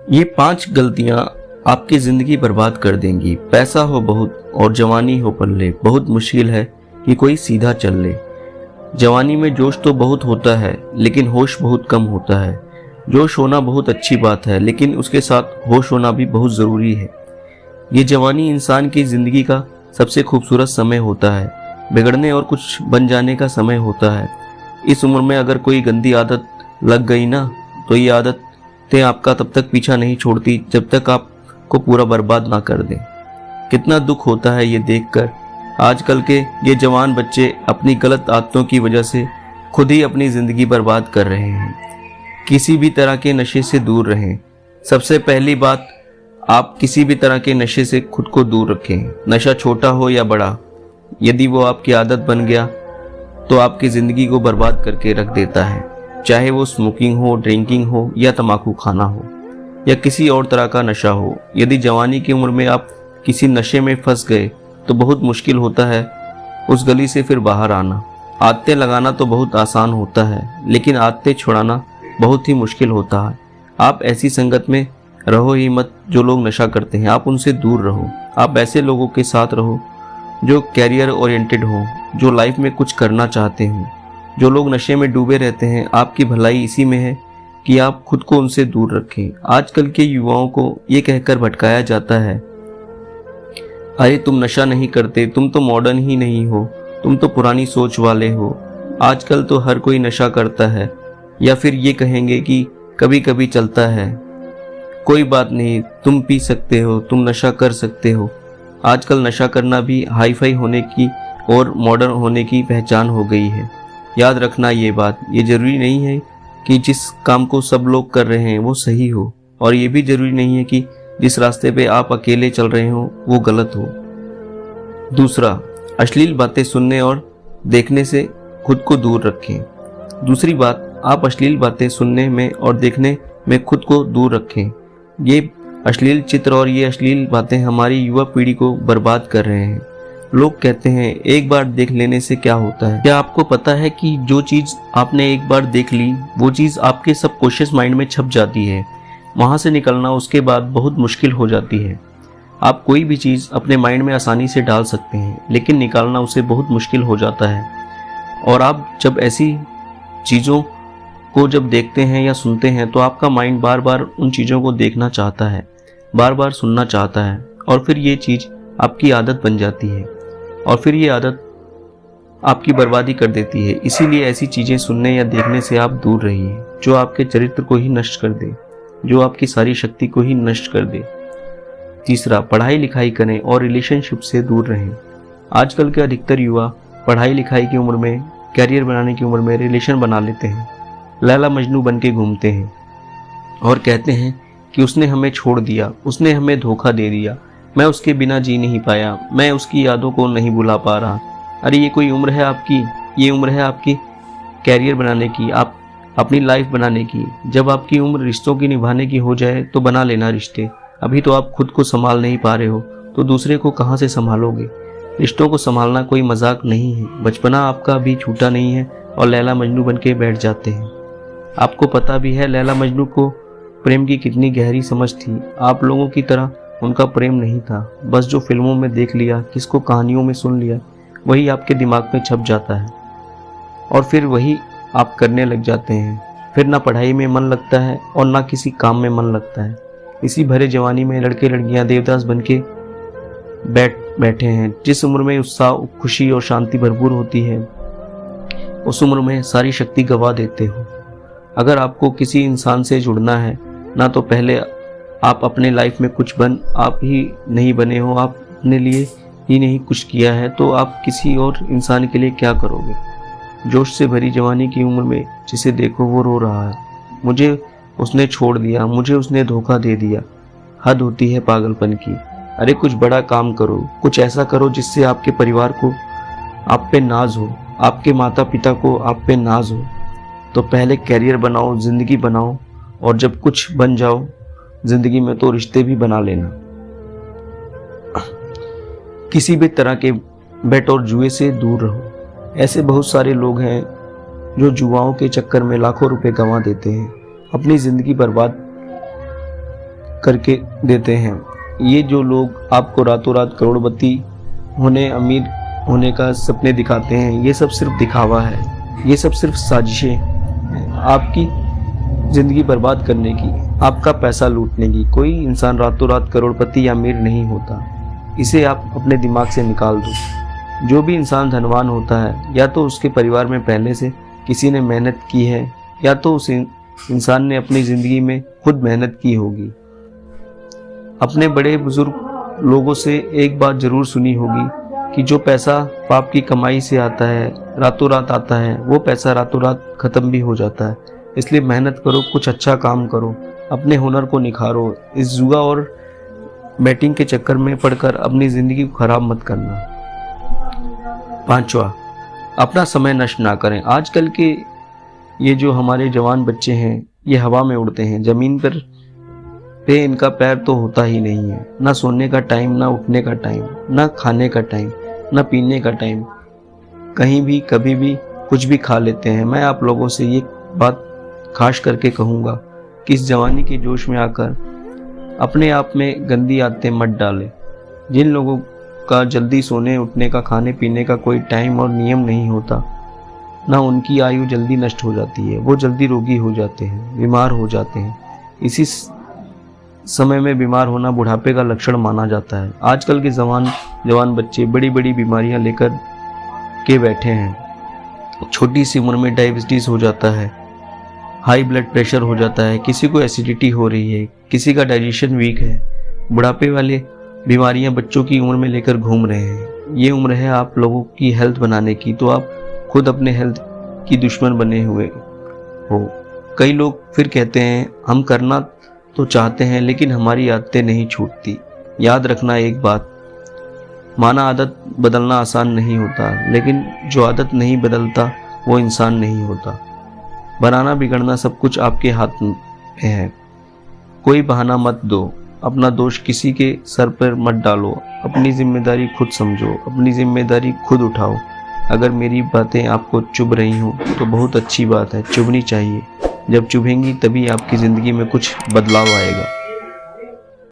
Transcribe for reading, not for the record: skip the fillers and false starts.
ये 5 गलतियां आपकी जिंदगी बर्बाद कर देंगी। पैसा हो बहुत और जवानी हो पल्ले, बहुत मुश्किल है कि कोई सीधा चल ले। जवानी में जोश तो बहुत होता है लेकिन होश बहुत कम होता है। जोश होना बहुत अच्छी बात है लेकिन उसके साथ होश होना भी बहुत ज़रूरी है। ये जवानी इंसान की ज़िंदगी का सबसे खूबसूरत समय होता है। बिगड़ने और कुछ बन जाने का समय होता है। इस उम्र में अगर कोई गंदी आदत लग गई ना, तो ये आदतें आपका तब तक पीछा नहीं छोड़ती जब तक आपको पूरा बर्बाद ना कर दें। कितना दुख होता है ये देखकर आजकल के ये जवान बच्चे अपनी गलत आदतों की वजह से खुद ही अपनी ज़िंदगी बर्बाद कर रहे हैं। किसी भी तरह के नशे से दूर रहें। सबसे पहली बात, आप किसी भी तरह के नशे से खुद को दूर रखें। नशा छोटा हो या बड़ा, यदि वो आपकी आदत बन गया तो आपकी ज़िंदगी को बर्बाद करके रख देता है। चाहे वो स्मोकिंग हो, ड्रिंकिंग हो या तंबाकू खाना हो या किसी और तरह का नशा हो। यदि जवानी की उम्र में आप किसी नशे में फंस गए तो बहुत मुश्किल होता है उस गली से फिर बाहर आना। आदतें लगाना तो बहुत आसान होता है लेकिन आदतें छुड़ाना बहुत ही मुश्किल होता है। आप ऐसी संगत में रहो ही मत जो लोग नशा करते हैं, आप उनसे दूर रहो। आप ऐसे लोगों के साथ रहो जो कैरियर ओरिएंटेड हों, जो लाइफ में कुछ करना चाहते हों। जो लोग नशे में डूबे रहते हैं, आपकी भलाई इसी में है कि आप खुद को उनसे दूर रखें। आजकल के युवाओं को ये कहकर भटकाया जाता है, अरे तुम नशा नहीं करते, तुम तो मॉडर्न ही नहीं हो, तुम तो पुरानी सोच वाले हो, आजकल तो हर कोई नशा करता है। या फिर ये कहेंगे कि कभी कभी चलता है, कोई बात नहीं, तुम पी सकते हो, तुम नशा कर सकते हो। आजकल नशा करना भी हाई फाई होने की और मॉडर्न होने की पहचान हो गई है। याद रखना ये बात, ये ज़रूरी नहीं है कि जिस काम को सब लोग कर रहे हैं वो सही हो, और ये भी ज़रूरी नहीं है कि जिस रास्ते पे आप अकेले चल रहे हो वो गलत हो। दूसरा, अश्लील बातें सुनने और देखने से खुद को दूर रखें। दूसरी बात, आप अश्लील बातें सुनने में और देखने में खुद को दूर रखें। ये अश्लील चित्र और ये अश्लील बातें हमारी युवा पीढ़ी को बर्बाद कर रहे हैं। लोग कहते हैं एक बार देख लेने से क्या होता है। क्या आपको पता है कि जो चीज़ आपने एक बार देख ली वो चीज़ आपके सबकॉन्शियस माइंड में छप जाती है। वहाँ से निकलना उसके बाद बहुत मुश्किल हो जाती है। आप कोई भी चीज़ अपने माइंड में आसानी से डाल सकते हैं लेकिन निकालना उसे बहुत मुश्किल हो जाता है। और आप जब ऐसी चीज़ों को जब देखते हैं या सुनते हैं तो आपका माइंड बार बार उन चीज़ों को देखना चाहता है, बार बार सुनना चाहता है, और फिर ये चीज़ आपकी आदत बन जाती है और फिर ये आदत आपकी बर्बादी कर देती है। इसीलिए ऐसी चीज़ें सुनने या देखने से आप दूर रहिए जो आपके चरित्र को ही नष्ट कर दे, जो आपकी सारी शक्ति को ही नष्ट कर दे। तीसरा, पढ़ाई लिखाई करें और रिलेशनशिप से दूर रहें। आजकल के अधिकतर युवा पढ़ाई लिखाई की उम्र में, कैरियर बनाने की उम्र में रिलेशन बना लेते हैं, लैला मजनू बन के घूमते हैं और कहते हैं कि उसने हमें छोड़ दिया, उसने हमें धोखा दे दिया, मैं उसके बिना जी नहीं पाया, मैं उसकी यादों को नहीं भुला पा रहा। अरे ये कोई उम्र है आपकी? ये उम्र है आपकी कैरियर बनाने की, आप अपनी लाइफ बनाने की। जब आपकी उम्र रिश्तों की निभाने की हो जाए तो बना लेना रिश्ते। अभी तो आप खुद को संभाल नहीं पा रहे हो तो दूसरे को कहाँ से संभालोगे। रिश्तों को संभालना कोई मजाक नहीं है। बचपना आपका अभी छूटा नहीं है और लैला मजनू बन के बैठ जाते हैं। आपको पता भी है लैला मजनू को प्रेम की कितनी गहरी समझ थी। आप लोगों की तरह उनका प्रेम नहीं था, बस जो फिल्मों में देख लिया, किसको कहानियों में सुन लिया, वही आपके दिमाग में छप जाता है और फिर वही आप करने लग जाते हैं। फिर ना पढ़ाई में मन लगता है और ना किसी काम में मन लगता है। इसी भरे जवानी में लड़के लड़कियां देवदास बन के बैठे हैं। जिस उम्र में उत्साह, खुशी और शांति भरपूर होती है उस उम्र में सारी शक्ति गवा देते हो। अगर आपको किसी इंसान से जुड़ना है ना, तो पहले आप अपने लाइफ में कुछ आप ही नहीं बने हो, आप अपने लिए ही नहीं कुछ किया है, तो आप किसी और इंसान के लिए क्या करोगे। जोश से भरी जवानी की उम्र में जिसे देखो वो रो रहा है, मुझे उसने छोड़ दिया, मुझे उसने धोखा दे दिया। हद होती है पागलपन की। अरे कुछ बड़ा काम करो, कुछ ऐसा करो जिससे आपके परिवार को आप पे नाज हो, आपके माता पिता को आप पे नाज हो। तो पहले कैरियर बनाओ, जिंदगी बनाओ, और जब कुछ बन जाओ जिंदगी में तो रिश्ते भी बना लेना। किसी भी तरह के बेट और जुए से दूर रहो। ऐसे बहुत सारे लोग हैं जो जुआओं के चक्कर में लाखों रुपए गंवा देते हैं, अपनी जिंदगी बर्बाद करके देते हैं। ये जो लोग आपको रातों रात करोड़पति होने, अमीर होने का सपने दिखाते हैं, ये सब सिर्फ दिखावा है, ये सब सिर्फ साजिशें हैं आपकी ज़िंदगी बर्बाद करने की, आपका पैसा लूटने की। कोई इंसान रातों रात करोड़पति या अमीर नहीं होता, इसे आप अपने दिमाग से निकाल दो। जो भी इंसान धनवान होता है, या तो उसके परिवार में पहले से किसी ने मेहनत की है, या तो उस इंसान ने अपनी ज़िंदगी में खुद मेहनत की होगी। अपने बड़े बुजुर्ग लोगों से एक बात ज़रूर सुनी होगी कि जो पैसा पाप की कमाई से आता है, रातों रात आता है, वो पैसा रातों रात ख़त्म भी हो जाता है। इसलिए मेहनत करो, कुछ अच्छा काम करो, अपने हुनर को निखारो। इस जुआ और बैटिंग के चक्कर में पड़कर अपनी ज़िंदगी को ख़राब मत करना। 5वां, अपना समय नष्ट ना करें। आजकल के ये जो हमारे जवान बच्चे हैं, ये हवा में उड़ते हैं, ज़मीन पर इनका पैर तो होता ही नहीं है। ना सोने का टाइम, ना उठने का टाइम, ना खाने का टाइम, ना पीने का टाइम, कहीं भी कभी भी कुछ भी खा लेते हैं। मैं आप लोगों से ये बात खास करके कहूँगा कि इस जवानी के जोश में आकर अपने आप में गंदी आदतें मत डालें। जिन लोगों का जल्दी सोने उठने का, खाने पीने का कोई टाइम और नियम नहीं होता, ना उनकी आयु जल्दी नष्ट हो जाती है, वो जल्दी रोगी हो जाते हैं, बीमार हो जाते हैं। इसी समय में बीमार होना बुढ़ापे का लक्षण माना जाता है। आजकल के जवान बच्चे बड़ी बड़ी बीमारियां लेकर के बैठे हैं। छोटी सी उम्र में डायबिटीज़ हो जाता है, हाई ब्लड प्रेशर हो जाता है, किसी को एसिडिटी हो रही है, किसी का डाइजेशन वीक है। बुढ़ापे वाले बीमारियां बच्चों की उम्र में लेकर घूम रहे हैं। ये उम्र है आप लोगों की हेल्थ बनाने की, तो आप खुद अपने हेल्थ की दुश्मन बने हुए हो। कई लोग फिर कहते हैं हम करना तो चाहते हैं लेकिन हमारी आदतें नहीं छूटती। याद रखना एक बात, माना आदत बदलना आसान नहीं होता, लेकिन जो आदत नहीं बदलता वो इंसान नहीं होता। बनाना बिगड़ना सब कुछ आपके हाथ में है। कोई बहाना मत दो, अपना दोष किसी के सर पर मत डालो। अपनी जिम्मेदारी खुद समझो, अपनी जिम्मेदारी खुद उठाओ। अगर मेरी बातें आपको चुभ रही हों तो बहुत अच्छी बात है, चुभनी चाहिए। जब चुभेंगी तभी आपकी ज़िंदगी में कुछ बदलाव आएगा।